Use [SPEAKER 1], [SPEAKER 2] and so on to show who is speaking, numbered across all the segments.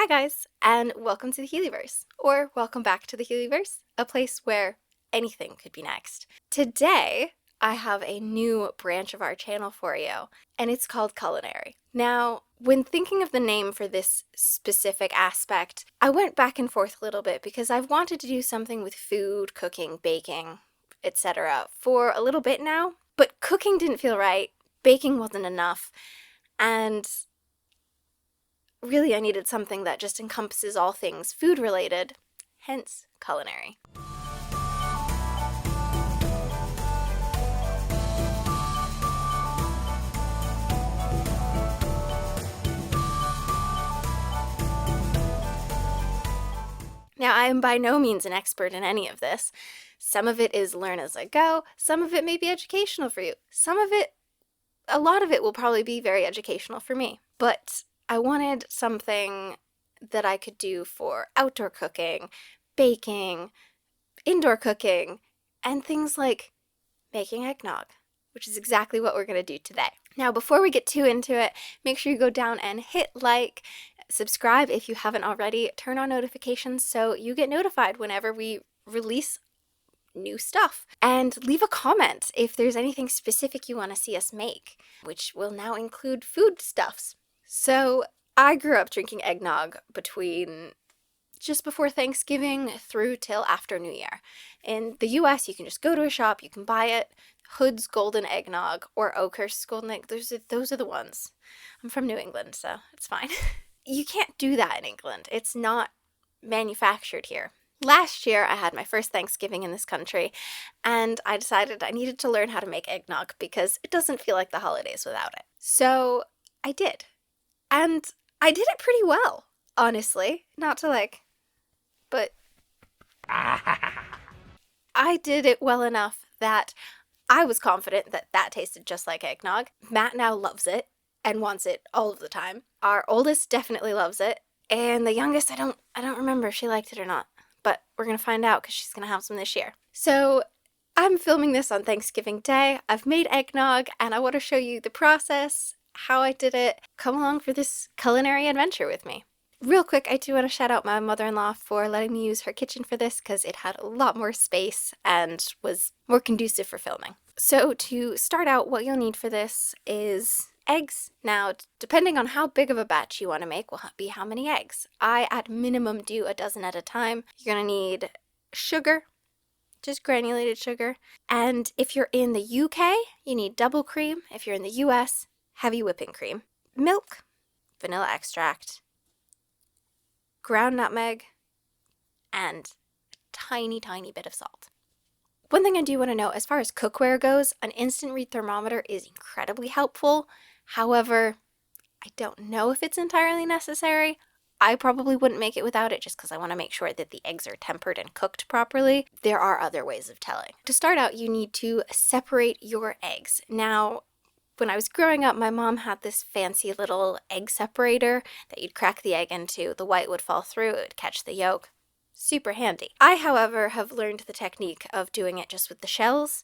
[SPEAKER 1] guys, and welcome to the Healyverse, or welcome back to the Healyverse, a place where anything could be next. Today, I have a new branch of our channel for you, and it's called Culinary. Now, when thinking of the name for this specific aspect, I went back and forth a little bit because I've wanted to do something with food, cooking, baking, etc. for a little bit now, but cooking didn't feel right, baking wasn't enough, and really, I needed something that just encompasses all things food related, hence culinary. Now, I am by no means an expert in any of this. Some of it is learn as I go, some of it may be educational for you, a lot of it will probably be very educational for me, but I wanted something that I could do for outdoor cooking, baking, indoor cooking, and things like making eggnog, which is exactly what we're going to do today. Now, before we get too into it, make sure you go down and hit like, subscribe if you haven't already, turn on notifications so you get notified whenever we release new stuff, and leave a comment if there's anything specific you want to see us make, which will now include foodstuffs. So I grew up drinking eggnog between just before Thanksgiving through till after New Year. In the US, you can just go to a shop, you can buy it. Hood's Golden Eggnog or Oakhurst's Golden Egg, those are the ones. I'm from New England, so it's fine. You can't do that in England. It's not manufactured here. Last year, I had my first Thanksgiving in this country, and I decided I needed to learn how to make eggnog because it doesn't feel like the holidays without it. So I did. And I did it pretty well, honestly. Not to but I did it well enough that I was confident that that tasted just like eggnog. Matt now loves it and wants it all of the time. Our oldest definitely loves it, and the youngest, I don't remember if she liked it or not. But we're going to find out because she's going to have some this year. So I'm filming this on Thanksgiving Day. I've made eggnog and I want to show you the process, how I did it. Come along for this culinary adventure with me. Real quick, I do want to shout out my mother-in-law for letting me use her kitchen for this because it had a lot more space and was more conducive for filming. So to start out, what you'll need for this is eggs. Now, depending on how big of a batch you want to make will be how many eggs. I, at minimum, do a dozen at a time. You're going to need sugar, just granulated sugar. And if you're in the UK, you need double cream. If you're in the US, heavy whipping cream. Milk, vanilla extract, ground nutmeg, and a tiny, tiny bit of salt. One thing I do want to know, as far as cookware goes, an instant read thermometer is incredibly helpful. However, I don't know if it's entirely necessary. I probably wouldn't make it without it just because I want to make sure that the eggs are tempered and cooked properly. There are other ways of telling. To start out, you need to separate your eggs. Now, when I was growing up, my mom had this fancy little egg separator that you'd crack the egg into. The white would fall through, it would catch the yolk. Super handy. I, however, have learned the technique of doing it just with the shells.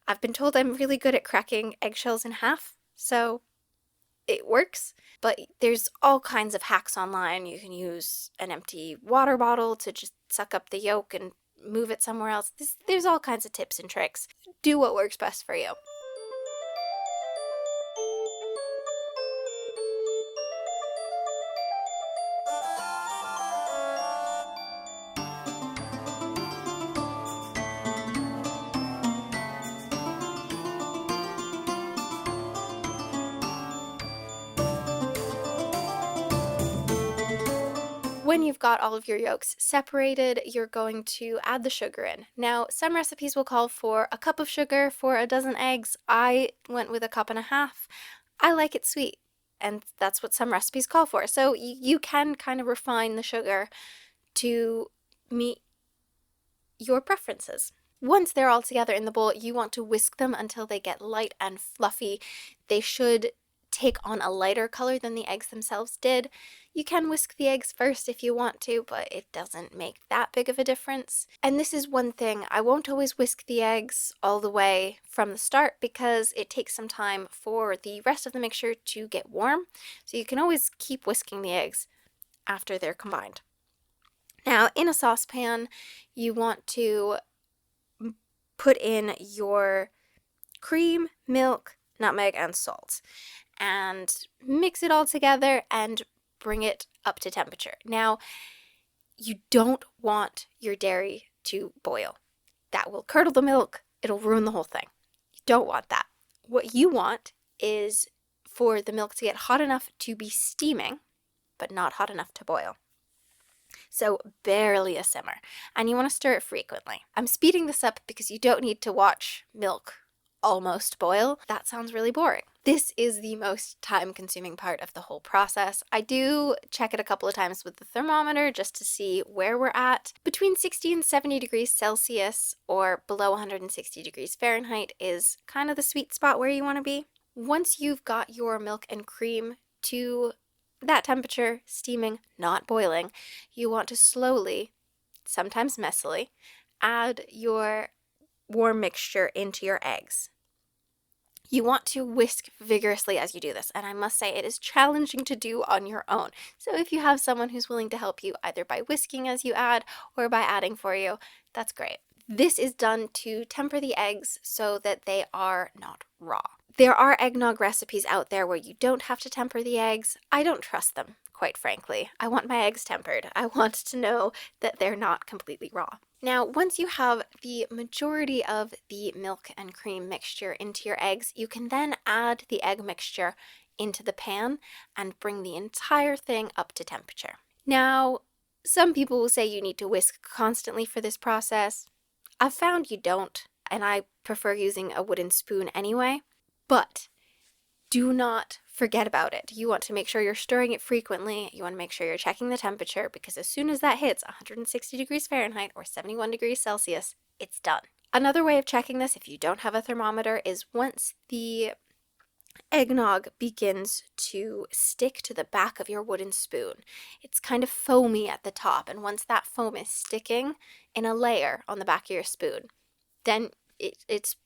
[SPEAKER 1] I've been told I'm really good at cracking eggshells in half, so it works. But there's all kinds of hacks online. You can use an empty water bottle to just suck up the yolk and move it somewhere else. There's all kinds of tips and tricks. Do what works best for you. When you've got all of your yolks separated, you're going to add the sugar in. Now, some recipes will call for a cup of sugar for a dozen eggs. I went with a cup and a half. I like it sweet, and that's what some recipes call for. So you can kind of refine the sugar to meet your preferences. Once they're all together in the bowl, you want to whisk them until they get light and fluffy. They should take on a lighter color than the eggs themselves did. You can whisk the eggs first if you want to, but it doesn't make that big of a difference. And this is one thing, I won't always whisk the eggs all the way from the start because it takes some time for the rest of the mixture to get warm. So you can always keep whisking the eggs after they're combined. Now, in a saucepan, you want to put in your cream, milk, nutmeg, and salt, and mix it all together and bring it up to temperature. Now, you don't want your dairy to boil. That will curdle the milk. It'll ruin the whole thing. You don't want that. What you want is for the milk to get hot enough to be steaming, but not hot enough to boil. So barely a simmer. And you want to stir it frequently. I'm speeding this up because you don't need to watch milk almost boil. That sounds really boring. This is the most time-consuming part of the whole process. I do check it a couple of times with the thermometer just to see where we're at. Between 60 and 70 degrees Celsius or below 160 degrees Fahrenheit is kind of the sweet spot where you want to be. Once you've got your milk and cream to that temperature, steaming, not boiling, you want to slowly, sometimes messily, add your warm mixture into your eggs. You want to whisk vigorously as you do this, and I must say it is challenging to do on your own. So if you have someone who's willing to help you either by whisking as you add or by adding for you, that's great. This is done to temper the eggs so that they are not raw. There are eggnog recipes out there where you don't have to temper the eggs. I don't trust them, quite frankly. I want my eggs tempered. I want to know that they're not completely raw. Now, once you have the majority of the milk and cream mixture into your eggs, you can then add the egg mixture into the pan and bring the entire thing up to temperature. Now, some people will say you need to whisk constantly for this process. I've found you don't, and I prefer using a wooden spoon anyway. But do not forget about it. You want to make sure you're stirring it frequently. You want to make sure you're checking the temperature, because as soon as that hits 160 degrees Fahrenheit or 71 degrees Celsius, it's done. Another way of checking this, if you don't have a thermometer, is once the eggnog begins to stick to the back of your wooden spoon. It's kind of foamy at the top, and once that foam is sticking in a layer on the back of your spoon, then it's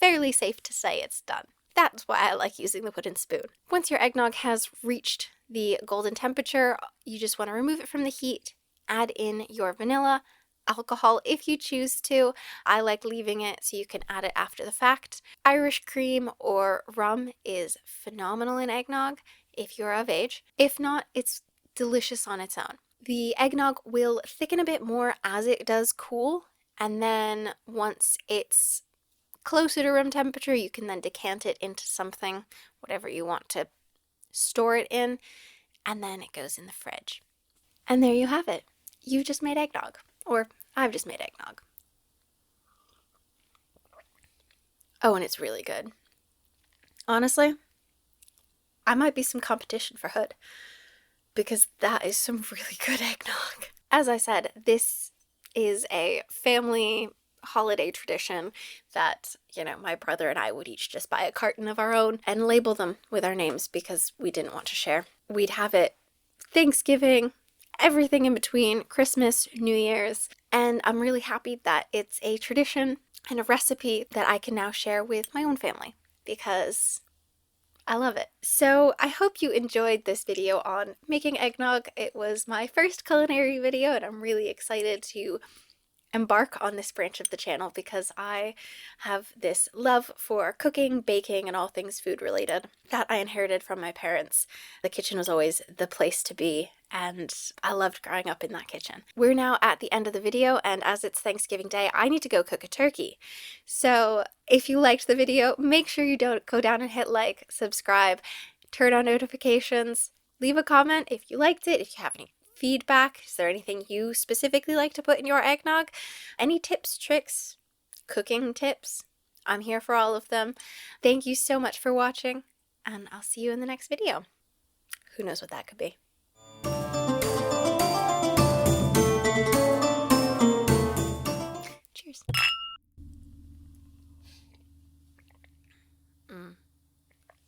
[SPEAKER 1] fairly safe to say it's done. That's why I like using the wooden spoon. Once your eggnog has reached the golden temperature, you just want to remove it from the heat, add in your vanilla, alcohol if you choose to. I like leaving it so you can add it after the fact. Irish cream or rum is phenomenal in eggnog if you're of age. If not, it's delicious on its own. The eggnog will thicken a bit more as it does cool, and then once it's closer to room temperature, you can then decant it into something, whatever you want to store it in, and then it goes in the fridge. And there you have it. You just made eggnog. Or I've just made eggnog. Oh, and it's really good. Honestly, I might be some competition for Hood, because that is some really good eggnog. As I said, this is a family holiday tradition that, my brother and I would each just buy a carton of our own and label them with our names because we didn't want to share. We'd have it Thanksgiving, everything in between, Christmas, New Year's, and I'm really happy that it's a tradition and a recipe that I can now share with my own family because I love it. So I hope you enjoyed this video on making eggnog. It was my first culinary video, and I'm really excited to embark on this branch of the channel because I have this love for cooking, baking, and all things food related that I inherited from my parents. The kitchen was always the place to be, and I loved growing up in that kitchen. We're now at the end of the video, and as it's Thanksgiving Day, I need to go cook a turkey. So if you liked the video, make sure you don't go down and hit like, subscribe, turn on notifications, leave a comment if you liked it, if you have any feedback. Is there anything you specifically like to put in your eggnog? Any tips, tricks, cooking tips? I'm here for all of them. Thank you so much for watching, and I'll see you in the next video. Who knows what that could be?